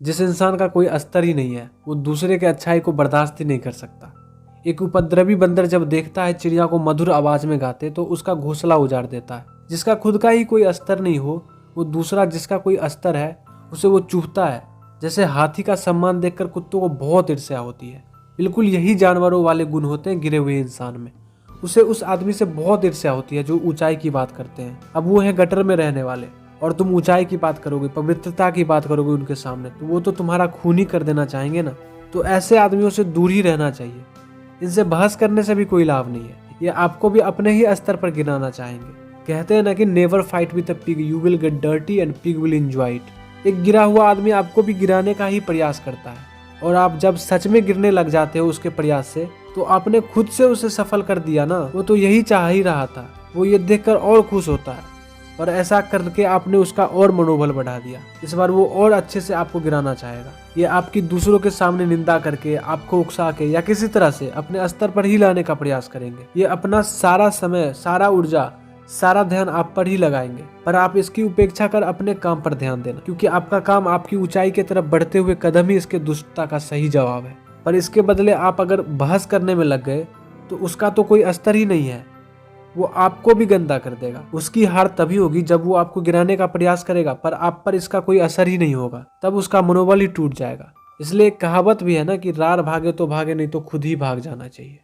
जिस इंसान का कोई अस्तर ही नहीं है वो दूसरे के अच्छाई को बर्दाश्त ही नहीं कर सकता। एक उपद्रवी बंदर जब देखता है चिड़िया को मधुर आवाज में गाते तो उसका घोंसला उजाड़ देता है। जिसका खुद का ही कोई अस्तर नहीं हो वो दूसरा जिसका कोई अस्तर है उसे वो चूहता है। जैसे हाथी का सम्मान देखकर कुत्तों को बहुत ईर्ष्या होती है। बिल्कुल यही जानवरों वाले गुण होते हैं गिरे हुए इंसान में। उसे उस आदमी से बहुत ईर्ष्या होती है जो ऊंचाई की बात करते हैं। अब वो है गटर में रहने वाले और तुम ऊंचाई की बात करोगे, पवित्रता की बात करोगे उनके सामने, तो वो तो तुम्हारा खून ही कर देना चाहेंगे ना। तो ऐसे आदमियों से दूर ही रहना चाहिए। इनसे बहस करने से भी कोई लाभ नहीं है। ये आपको भी अपने ही स्तर पर गिराना चाहेंगे। कहते हैं ना कि never fight with a pig, you will get dirty and pig will enjoy it. एक गिरा हुआ आदमी आपको भी गिराने का ही प्रयास करता है और आप जब सच में गिरने लग जाते हो उसके प्रयास से तो आपने खुद से उसे सफल कर दिया ना। वो तो यही चाह ही रहा था, वो ये देखकर और खुश होता है और ऐसा करके आपने उसका और मनोबल बढ़ा दिया। इस बार वो और अच्छे से आपको गिराना चाहेगा। ये आपकी दूसरों के सामने निंदा करके, आपको उकसा के या किसी तरह से अपने स्तर पर ही लाने का प्रयास करेंगे। ये अपना सारा समय, सारा ऊर्जा, सारा ध्यान आप पर ही लगाएंगे। पर आप इसकी उपेक्षा कर अपने काम पर ध्यान देना, क्योंकि आपका काम आपकी ऊंचाई की तरफ बढ़ते हुए कदम ही इसके दुष्टता का सही जवाब है। पर इसके बदले आप अगर बहस करने में लग गए तो उसका तो कोई अस्तर ही नहीं है। वो आपको भी गंदा कर देगा। उसकी हार तभी होगी जब वो आपको गिराने का प्रयास करेगा पर आप पर इसका कोई असर ही नहीं होगा। तब उसका मनोबल ही टूट जाएगा। इसलिए एक कहावत भी है ना कि रार भागे तो भागे, नहीं तो खुद ही भाग जाना चाहिए।